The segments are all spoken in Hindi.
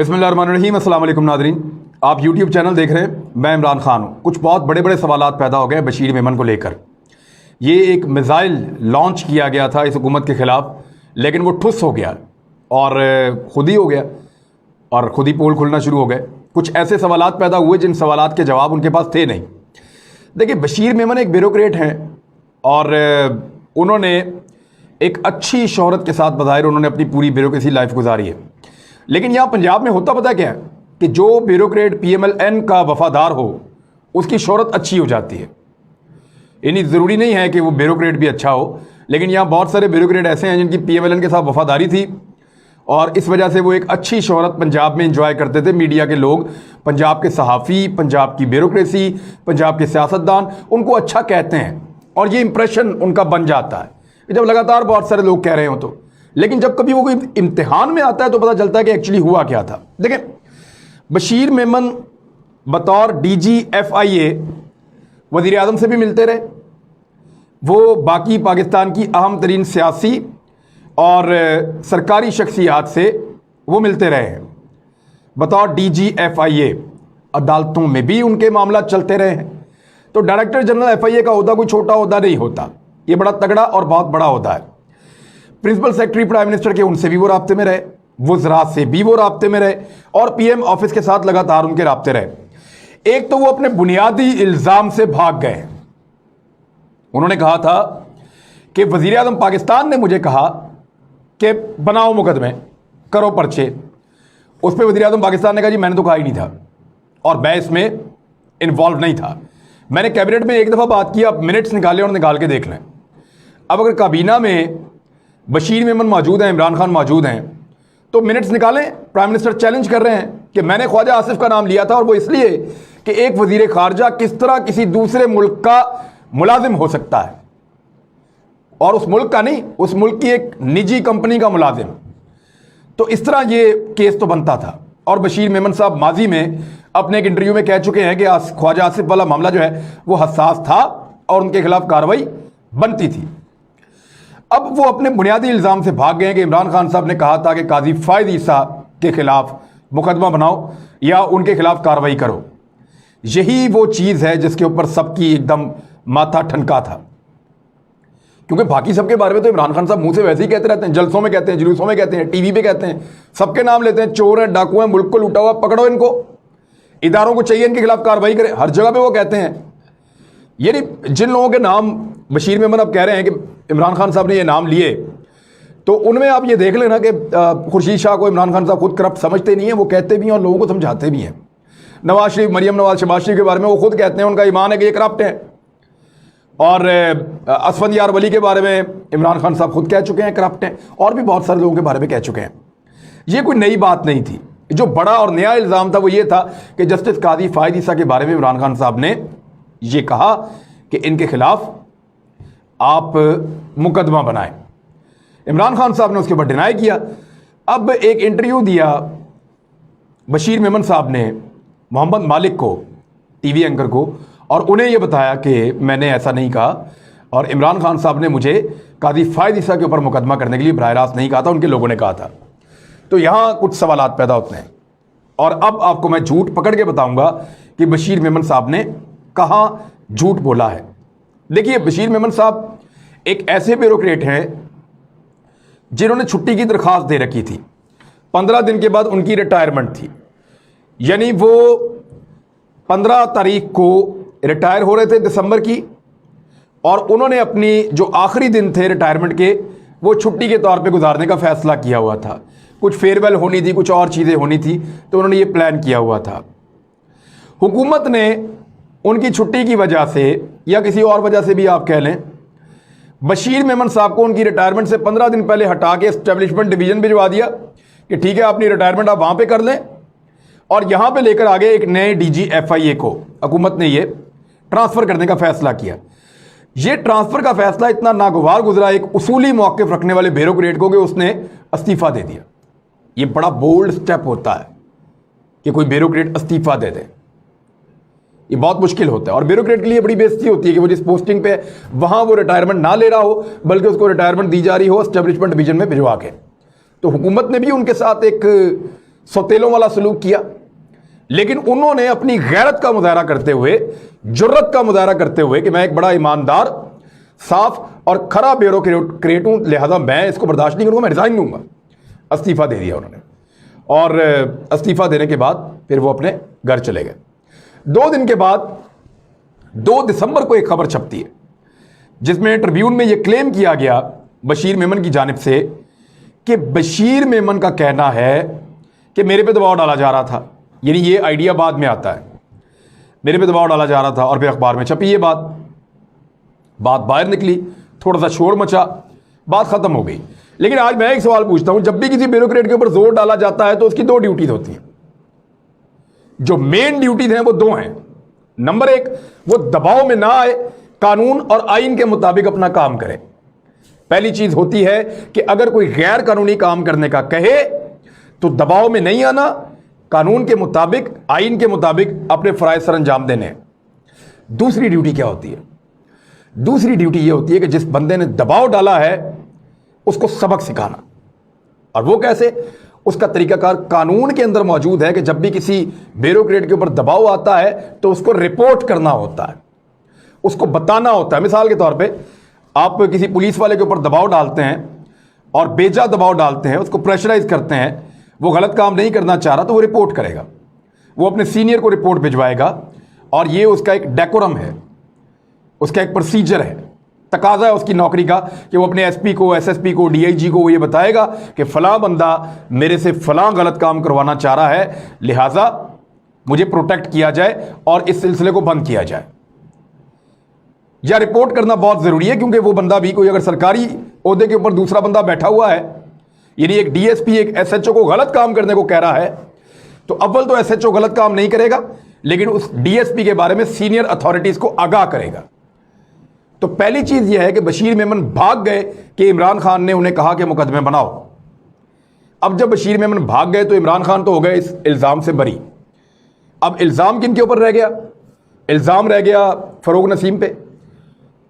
बिस्मिल्लाहिर्रहमानिर्रहीम। अस्सलाम वालेकुम नाज़रीन, आप यूट्यूब चैनल देख रहे हैं। मैं इमरान खान हूँ। कुछ बहुत बड़े बड़े सवालात पैदा हो गए बशीर मेमन को लेकर। ये एक मिज़ाइल लॉन्च किया गया था इस हुकूमत के ख़िलाफ़, लेकिन वो ठुस हो गया और ख़ुद ही हो गया और ख़ुद ही पोल खुलना शुरू हो गए। कुछ ऐसे सवालात पैदा हुए जिन सवालात के जवाब उनके पास थे नहीं। देखिए, बशीर मेमन एक ब्यूरोक्रेट हैं और उन्होंने एक अच्छी शोहरत के साथ बज़ाहिर उन्होंने अपनी पूरी ब्यूरोक्रेसी लाइफ गुजारी है। लेकिन यहाँ पंजाब में होता पता क्या है कि जो ब्यूरोक्रेट PMLN का वफादार हो उसकी शोहरत अच्छी हो जाती है। यानी ज़रूरी नहीं है कि वो ब्यूरोक्रेट भी अच्छा हो, लेकिन यहाँ बहुत सारे ब्यूरोक्रेट ऐसे हैं जिनकी PMLN के साथ वफादारी थी और इस वजह से वो एक अच्छी शोहरत पंजाब में इंजॉय करते थे। मीडिया के लोग, पंजाब के सहाफ़ी, पंजाब की ब्यूरोक्रेसी, पंजाब के सियासतदान उनको अच्छा कहते हैं और ये इंप्रेशन उनका बन जाता है जब लगातार बहुत सारे लोग कह रहे हो तो। लेकिन जब कभी वो कोई इम्तिहान में आता है तो पता चलता है कि एक्चुअली हुआ क्या था। देखें, बशीर मेमन बतौर DG FIA वज़ीर आज़म से भी मिलते रहे, वो बाकी पाकिस्तान की अहम तरीन सियासी और सरकारी शख्सियात से वो मिलते रहे हैं। बतौर DG FIA अदालतों में भी उनके मामला चलते रहे हैं। तो डायरेक्टर जनरल FIA का ओहदा कोई छोटा ओहदा नहीं होता, ये बड़ा तगड़ा और बहुत बड़ा ओहदा है। प्रिंसिपल सेक्रेटरी प्राइम मिनिस्टर के उनसे भी वो राब्ते में रहे, वज़रा से भी वो राब्ते में रहे और PM ऑफिस के साथ लगातार उनके राब्ते रहे। एक तो वो अपने बुनियादी इल्ज़ाम से भाग गए। उन्होंने कहा था कि वज़ीर आज़म पाकिस्तान ने मुझे कहा कि बनाओ मुकदमे, करो पर्चे। उस पर वज़ीर आज़म पाकिस्तान ने कहा जी मैंने तो कहा ही नहीं था और मैं इसमें इन्वॉल्व नहीं था। मैंने कैबिनेट में एक दफ़ा बात की, आप मिनट्स निकालें और निकाल के देख लें। अब अगर काबीना में बशीर मेमन मौजूद हैं, इमरान खान मौजूद हैं, तो मिनट्स निकालें। प्राइम मिनिस्टर चैलेंज कर रहे हैं कि मैंने ख्वाजा आसिफ का नाम लिया था और वो इसलिए कि एक वज़ीर खारजा किस तरह किसी दूसरे मुल्क का मुलाजिम हो सकता है, और उस मुल्क का नहीं, उस मुल्क की एक निजी कंपनी का मुलाजिम। तो इस तरह ये केस तो बनता था। और बशीर मेमन साहब माजी में अपने एक इंटरव्यू में कह चुके हैं कि ख्वाजा आसिफ वाला मामला जो है वो हसास था और उनके खिलाफ कार्रवाई बनती थी। अब वो अपने बुनियादी इल्ज़ाम से भाग गए हैं कि इमरान खान साहब ने कहा था कि काजी फ़ायद ईसा के खिलाफ मुकदमा बनाओ या उनके खिलाफ कार्रवाई करो। यही वो चीज़ है जिसके ऊपर सबकी एकदम माथा ठनका था, क्योंकि बाकी सबके बारे में तो इमरान खान साहब मुंह से वैसे ही कहते रहते हैं, जलसों में कहते हैं, जुलूसों में कहते हैं, TV पे कहते हैं, सबके नाम लेते हैं, चोर हैं, डाकू हैं, मुल्क को लूटा हुआ, पकड़ो इनको, इदारों को चाहिए इनके खिलाफ कार्रवाई करें, हर जगह पे वो कहते हैं। यानी जिन लोगों के नाम बशीर मेमन अब कह रहे हैं कि इमरान खान साहब ने ये नाम लिए, तो उनमें आप ये देख लेना कि खुर्शीद शाह को इमरान खान साहब खुद करप्ट समझते नहीं है, वो कहते भी हैं और लोगों को समझाते भी हैं। नवाज शरीफ, मरियम नवाज, शहबाज शरीफ के बारे में वो खुद कहते हैं, उनका ईमान है कि ये करप्ट है। और असफंद यार वली के बारे में इमरान खान साहब खुद कह चुके हैं करप्ट हैं, और भी बहुत सारे लोगों के बारे में कह चुके हैं। ये कोई नई बात नहीं थी। जो बड़ा और नया इल्ज़ाम था वो ये था कि जस्टिस काजी फ़ायद ईसा के बारे में इमरान खान साहब ने ये कहा कि इनके खिलाफ आप मुकदमा बनाएं। इमरान खान साहब ने उसके ऊपर डिनाई किया। अब एक इंटरव्यू दिया बशीर मेमन साहब ने मोहम्मद मालिक को, TV एंकर को, और उन्हें यह बताया कि मैंने ऐसा नहीं कहा और इमरान खान साहब ने मुझे काजी फ़ायद ईसा के ऊपर मुकदमा करने के लिए बराह रास्त नहीं कहा था, उनके लोगों ने कहा था। तो यहाँ कुछ सवालात पैदा होते हैं और अब आपको मैं झूठ पकड़ के बताऊंगा कि बशीर मेमन साहब ने कहाँ झूठ बोला है। देखिए, बशीर मेमन साहब एक ऐसे ब्यूरोक्रेट हैं जिन्होंने छुट्टी की दरख्वास्त दे रखी थी। 15 दिन के बाद उनकी रिटायरमेंट थी, यानी वो 15 तारीख को रिटायर हो रहे थे दिसंबर की, और उन्होंने अपनी जो आखिरी दिन थे रिटायरमेंट के वो छुट्टी के तौर पे गुजारने का फैसला किया हुआ था। कुछ फेयरवेल होनी थी, कुछ और चीज़ें होनी थी, तो उन्होंने ये प्लान किया हुआ था। हुकूमत ने उनकी छुट्टी की वजह से या किसी और वजह से भी आप कह लें, बशीर मेमन साहब को उनकी रिटायरमेंट से 15 दिन पहले हटा के एस्टेब्लिशमेंट डिवीज़न भिजवा दिया कि ठीक है अपनी रिटायरमेंट आप वहाँ पे कर लें, और यहाँ पे लेकर आगे एक नए DG FIA को हुकूमत ने ये ट्रांसफ़र करने का फ़ैसला किया। ये ट्रांसफ़र का फ़ैसला इतना नागवार गुजरा एक उसूली मौक़िफ़ रखने वाले ब्यूरोक्रेट को कि उसने इस्तीफ़ा दे दिया। ये बड़ा बोल्ड स्टेप होता है कि कोई ब्यूरोक्रेट इस्तीफ़ा दे दे, ये बहुत मुश्किल होता है और ब्यूरोक्रेट के लिए बड़ी बेइज्जती होती है कि वो जिस पोस्टिंग पे वहाँ वो रिटायरमेंट ना ले रहा हो, बल्कि उसको रिटायरमेंट दी जा रही हो एस्टेब्लिशमेंट डिवीज़न में भिजवा के। तो हुकूमत ने भी उनके साथ एक सौतेलों वाला सलूक किया, लेकिन उन्होंने अपनी गैरत का मुजाहरा करते हुए, जुर्रत का मुजाहरा करते हुए कि मैं एक बड़ा ईमानदार, साफ और खरा ब्यूरोक्रेट हूं, लिहाजा मैं इसको बर्दाश्त नहीं करूंगा, मैं रिजाइन दूंगा। इस्तीफा दे दिया उन्होंने, और इस्तीफा देने के बाद फिर वो अपने घर चले गए। 2 दिन के बाद 2 दिसंबर को एक खबर छपती है जिसमें ट्रिब्यून में यह क्लेम किया गया बशीर मेमन की जानिब से कि बशीर मेमन का कहना है कि मेरे पे दबाव डाला जा रहा था। यानी ये आइडिया बाद में आता है, मेरे पे दबाव डाला जा रहा था, और फिर अखबार में छपी ये बात बाहर निकली, थोड़ा सा शोर मचा, बात खत्म हो गई। लेकिन आज मैं एक सवाल पूछता हूं, जब भी किसी ब्यूरोक्रेट के ऊपर जोर डाला जाता है तो उसकी 2 ड्यूटीज होती हैं। जो मेन ड्यूटीज हैं वो 2 हैं। नंबर 1, वो दबाव में ना आए, कानून और आइन के मुताबिक अपना काम करे। पहली चीज होती है कि अगर कोई गैर कानूनी काम करने का कहे तो दबाव में नहीं आना, कानून के मुताबिक, आइन के मुताबिक अपने फराइज सर अंजाम देने। दूसरी ड्यूटी क्या होती है? दूसरी ड्यूटी यह होती है कि जिस बंदे ने दबाव डाला है उसको सबक सिखाना। और वो कैसे? उसका तरीकाकार कानून के अंदर मौजूद है कि जब भी किसी ब्यूरोक्रेट के ऊपर दबाव आता है तो उसको रिपोर्ट करना होता है, उसको बताना होता है। मिसाल के तौर पे आप किसी पुलिस वाले के ऊपर दबाव डालते हैं और बेजा दबाव डालते हैं, उसको प्रेशराइज करते हैं, वो गलत काम नहीं करना चाह रहा तो वो रिपोर्ट करेगा, वो अपने सीनियर को रिपोर्ट भिजवाएगा, और ये उसका एक डेकोरम है, उसका एक प्रोसीजर है, तकाजा है उसकी नौकरी का कि वो अपने एसपी को, एसएसपी को, डीआईजी को वो ये बताएगा कि फलां बंदा मेरे से फलां गलत काम करवाना चाह रहा है, लिहाजा मुझे प्रोटेक्ट किया जाए और इस सिलसिले को बंद किया जाए। या रिपोर्ट करना बहुत जरूरी है, क्योंकि वो बंदा भी, कोई अगर सरकारी ओहदे के ऊपर दूसरा बंदा बैठा हुआ है, यानी एक डीएसपी एक एसएचओ को गलत काम करने को कह रहा है, तो अव्वल तो एसएचओ गलत काम नहीं करेगा, लेकिन उस डीएसपी के बारे में सीनियर अथॉरिटीज को आगाह करेगा। तो पहली चीज यह है कि बशीर मेमन भाग गए कि इमरान खान ने उन्हें कहा कि मुकदमे बनाओ। अब जब बशीर मेमन भाग गए तो इमरान खान तो हो गए इस इल्जाम से बरी। अब इल्जाम किन के ऊपर रह गया? इल्जाम रह गया फरोग नसीम पे,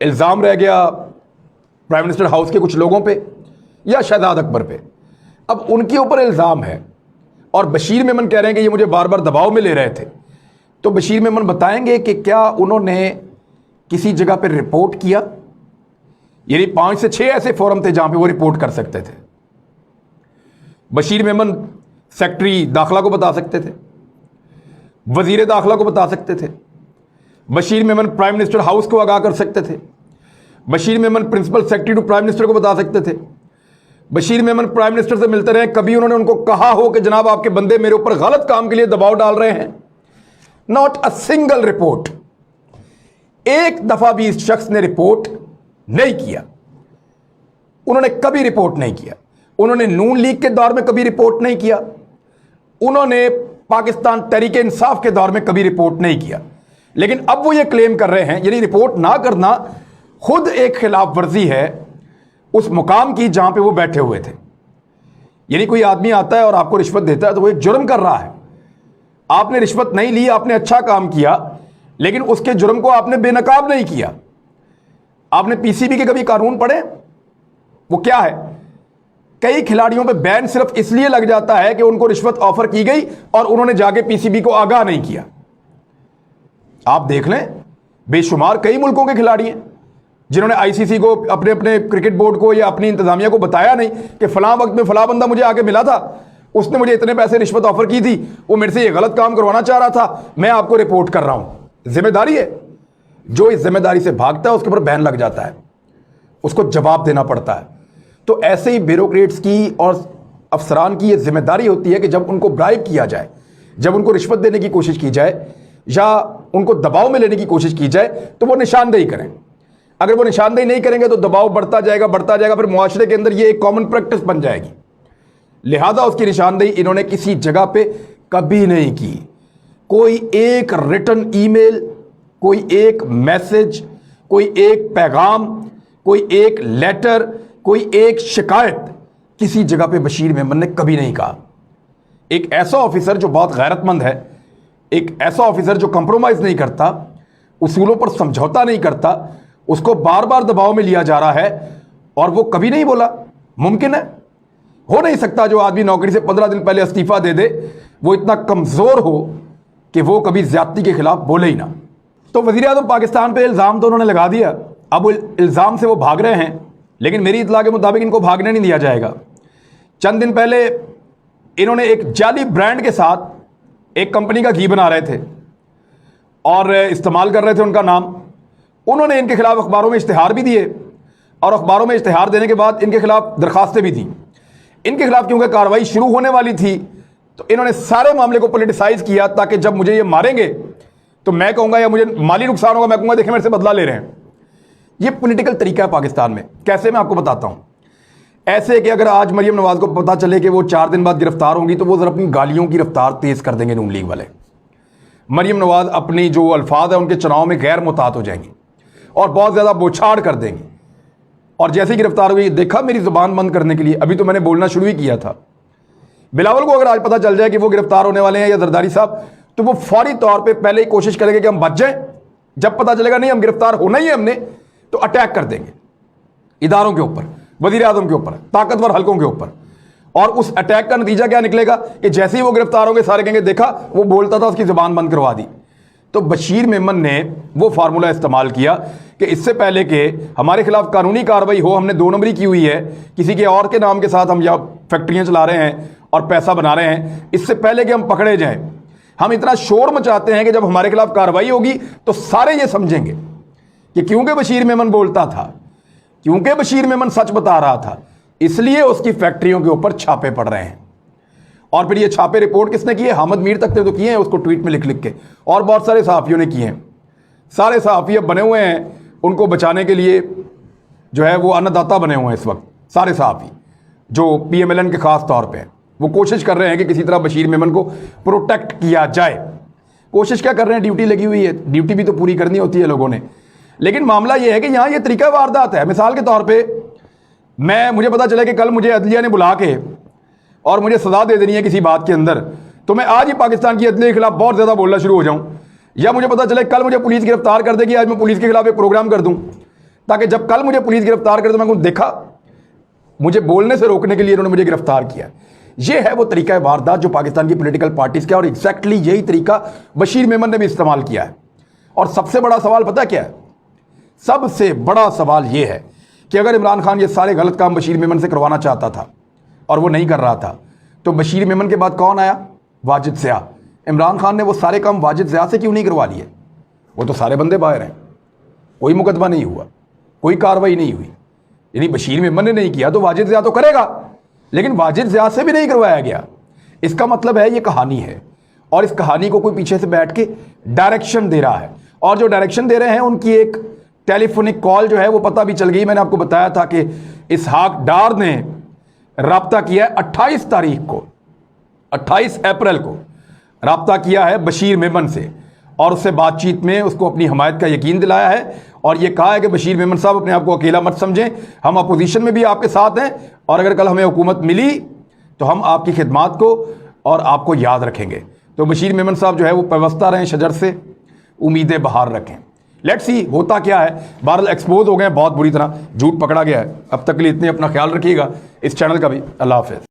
इल्जाम रह गया प्राइम मिनिस्टर हाउस के कुछ लोगों पे, या शहजाद अकबर पे। अब उनके ऊपर इल्जाम है और बशीर मेमन कह रहे हैं कि ये मुझे बार बार दबाव में ले रहे थे। तो बशीर मेमन बताएंगे कि क्या उन्होंने किसी जगह पर रिपोर्ट किया? यानी 5 से 6 ऐसे फोरम थे जहां पे वो रिपोर्ट कर सकते थे। बशीर मेमन सेक्रेटरी दाखिला को बता सकते थे, वजीर दाखिला को बता सकते थे, Bashir Memon prime minister house को आगाह कर सकते थे, Bashir Memon principal secretary to prime minister को बता सकते थे, बशीर मेमन प्राइम मिनिस्टर से मिलते रहे, कभी उन्होंने उनको कहा हो कि जनाब आपके बंदे मेरे ऊपर गलत काम के लिए दबाव डाल रहे हैं। नॉट अ सिंगल रिपोर्ट, एक दफा भी इस शख्स ने रिपोर्ट नहीं किया। उन्होंने कभी रिपोर्ट नहीं किया। उन्होंने नून लीग के दौर में कभी रिपोर्ट नहीं किया, उन्होंने पाकिस्तान तहरीक इंसाफ के दौर में कभी रिपोर्ट नहीं किया। लेकिन अब वो ये क्लेम कर रहे हैं, यानी रिपोर्ट ना करना खुद एक खिलाफ वर्जी है उस मुकाम की जहां पे वो बैठे हुए थे। यानी कोई आदमी आता है और आपको रिश्वत देता है तो वो एक जुर्म कर रहा है। आपने रिश्वत नहीं ली, आपने अच्छा काम किया, लेकिन उसके जुर्म को आपने बेनकाब नहीं किया। आपने पीसीबी के कभी कानून पढ़े? वो क्या है? कई खिलाड़ियों पे बैन सिर्फ इसलिए लग जाता है कि उनको रिश्वत ऑफर की गई और उन्होंने जाके पीसीबी को आगाह नहीं किया। आप देख लें, बेशुमार कई मुल्कों के खिलाड़ी हैं जिन्होंने आईसीसी को, अपने अपने क्रिकेट बोर्ड को या अपनी इंतजामिया को बताया नहीं कि फलां वक्त में फलां बंदा मुझे आके मिला था, उसने मुझे इतने पैसे रिश्वत ऑफर की थी, वो मेरे से ये गलत काम करवाना चाह रहा था, मैं आपको रिपोर्ट कर रहा हूं। जिम्मेदारी है। जो इस जिम्मेदारी से भागता है उसके ऊपर बैन लग जाता है, उसको जवाब देना पड़ता है। तो ऐसे ही ब्यूरोक्रेट्स की और अफसरान की यह जिम्मेदारी होती है कि जब उनको ब्राइब किया जाए, जब उनको रिश्वत देने की कोशिश की जाए या उनको दबाव में लेने की कोशिश की जाए तो वो निशानदेही करें। अगर वो निशानदेही नहीं करेंगे तो दबाव बढ़ता जाएगा, फिर मुआशरे के अंदर ये एक कॉमन प्रैक्टिस बन जाएगी। लिहाजा उसकी निशानदेही इन्होंने किसी जगह पे कभी नहीं की। कोई एक रिटन ईमेल, कोई एक मैसेज, कोई एक पैगाम, कोई एक लेटर, कोई एक शिकायत किसी जगह पे बशीर मेमन ने कभी नहीं कहा। एक ऐसा ऑफिसर जो बहुत गैरतमंद है, एक ऐसा ऑफिसर जो कंप्रोमाइज नहीं करता, उसूलों पर समझौता नहीं करता, उसको बार बार दबाव में लिया जा रहा है और वो कभी नहीं बोला। मुमकिन है हो नहीं सकता जो आदमी नौकरी से 15 दिन पहले इस्तीफा दे दे वो इतना कमज़ोर हो कि वो कभी ज्यादती के खिलाफ बोले ही ना। तो वज़ीर आज़म पाकिस्तान पे इल्ज़ाम तो उन्होंने लगा दिया, अब इल्ज़ाम से वो भाग रहे हैं, लेकिन मेरी इत्तला के मुताबिक इनको भागने नहीं दिया जाएगा। चंद दिन पहले इन्होंने एक जाली ब्रांड के साथ एक कंपनी का घी बना रहे थे और इस्तेमाल कर रहे थे उनका नाम। उन्होंने इनके खिलाफ अखबारों में इश्तिहार भी दिए और अखबारों में इश्तिहार देने के बाद इनके खिलाफ दरखास्तें भी दी। इनके खिलाफ क्योंकि कार्रवाई शुरू होने वाली थी तो इन्होंने सारे मामले को पॉलिटिसाइज किया ताकि जब मुझे ये मारेंगे तो मैं कहूँगा या मुझे माली नुकसान होगा मैं कहूँगा देखें मेरे से बदला ले रहे हैं। ये पॉलिटिकल तरीका है पाकिस्तान में। कैसे, मैं आपको बताता हूँ। ऐसे कि अगर आज मरियम नवाज को पता चले कि वो 4 दिन बाद गिरफ्तार होंगी तो वो जरा अपनी गालियों की रफ्तार तेज कर देंगे नून लीग वाले। मरियम नवाज अपनी जो अल्फाज है उनके चुनाव में गैर मुतात हो जाएंगी और बहुत ज़्यादा बौछाड़ कर देंगी। और जैसे ही गिरफ्तार हुई, देखा मेरी ज़ुबान बंद करने के लिए, अभी तो मैंने बोलना शुरू ही किया था। बिलावल को अगर आज पता चल जाए कि वो गिरफ्तार होने वाले हैं या जरदारी साहब, तो वो फौरी तौर पे पहले ही कोशिश करेंगे कि हम बच जाएं। जब पता चलेगा नहीं हम गिरफ्तार होना ही है हमने, तो अटैक कर देंगे इदारों के ऊपर, वज़ीर आज़म के ऊपर, ताकतवर हलकों के ऊपर। और उस अटैक का नतीजा क्या निकलेगा कि जैसे ही वो गिरफ्तार होंगे सारे कहेंगे देखा वो बोलता था उसकी ज़ुबान बंद करवा दी। तो बशीर मेमन ने वो फार्मूला इस्तेमाल किया कि इससे पहले कि हमारे खिलाफ कानूनी कार्रवाई हो, हमने 2 नंबरी की हुई है, किसी के और के नाम के साथ हम या फैक्ट्रियाँ चला रहे हैं और पैसा बना रहे हैं, इससे पहले कि हम पकड़े जाएं हम इतना शोर मचाते हैं कि जब हमारे खिलाफ कार्रवाई होगी तो सारे ये समझेंगे कि क्योंकि बशीर मेमन बोलता था, क्योंकि बशीर मेमन सच बता रहा था, इसलिए उसकी फैक्ट्रियों के ऊपर छापे पड़ रहे हैं। और फिर ये छापे रिपोर्ट किसने किए? हामिद मीर तक ने तो किए हैं, उसको ट्वीट में लिख लिख के, और बहुत सारे सहाफ़ियों ने किए हैं। सारे सहाफ़ी अब बने हुए हैं उनको बचाने के लिए, जो है वो अन्नदाता बने हुए हैं इस वक्त। सारे सहाफ़ी जो PMLN के ख़ास तौर पे हैं वो कोशिश कर रहे हैं कि किसी तरह बशीर मेमन को प्रोटेक्ट किया जाए। कोशिश क्या कर रहे हैं? ड्यूटी लगी हुई है, ड्यूटी भी तो पूरी करनी होती है लोगों ने। लेकिन मामला ये है कि यहाँ ये तरीका वारदात है। मिसाल के तौर पर मुझे पता चला कि कल मुझे अदलिया ने बुला के और मुझे सज़ा दे देनी है किसी बात के अंदर, तो मैं आज ही पाकिस्तान की अदलिया के खिलाफ बहुत ज़्यादा बोलना शुरू हो जाऊँ। या मुझे पता चले कल मुझे पुलिस गिरफ्तार कर देगी, आज मैं पुलिस के खिलाफ एक प्रोग्राम कर दूँ ताकि जब कल मुझे पुलिस गिरफ्तार कर दे मैं कहूँ देखा मुझे बोलने से रोकने के लिए इन्होंने मुझे गिरफ्तार किया। ये है वो तरीका वारदात जो पाकिस्तान की पॉलिटिकल पार्टीज का, और एग्जैक्टली यही तरीका बशीर मेमन ने भी इस्तेमाल किया है। और सबसे बड़ा सवाल पता क्या है? सबसे बड़ा सवाल ये है कि अगर इमरान खान ये सारे गलत काम बशीर मेमन से करवाना चाहता था और वो नहीं कर रहा था, तो बशीर मेमन के बाद कौन आया? वाजिद ज़िया। इमरान खान ने वो सारे काम वाजिद ज़िया से क्यों नहीं करवा लिए? वो तो सारे बंदे बाहर हैं, कोई मुकदमा नहीं हुआ, कोई कार्रवाई नहीं हुई। यानी बशीर मेमन ने नहीं किया तो वाजिद ज़िया तो करेगा, लेकिन वाजिद ज़िया से भी नहीं करवाया गया। इसका मतलब है ये कहानी है, और इस कहानी को कोई पीछे से बैठ के डायरेक्शन दे रहा है, और जो डायरेक्शन दे रहे हैं उनकी एक टेलीफोनिक कॉल जो है वो पता भी चल गई। मैंने आपको बताया था कि इसहाक डार ने राब्ता किया है 28 तारीख को, 28 अप्रैल को राब्ता किया है बशीर मेमन से, और उससे बातचीत में उसको अपनी हमायत का यकीन दिलाया है और ये कहा है कि बशीर मेमन साहब अपने आप को अकेला मत समझें, हम अपोजिशन में भी आपके साथ हैं, और अगर कल हमें हुकूमत मिली तो हम आपकी खिदमात को और आपको याद रखेंगे। तो बशीर मेमन साहब जो है वो पेवस्ता रहें शजर से, उम्मीदें बहार रखें। लेट्स सी होता क्या है। बहरहाल एक्सपोज हो गए बहुत बुरी तरह, झूठ पकड़ा गया है। अब तक के लिए इतने, अपना ख्याल रखिएगा, इस चैनल का भी। अल्लाह हाफ़िज़।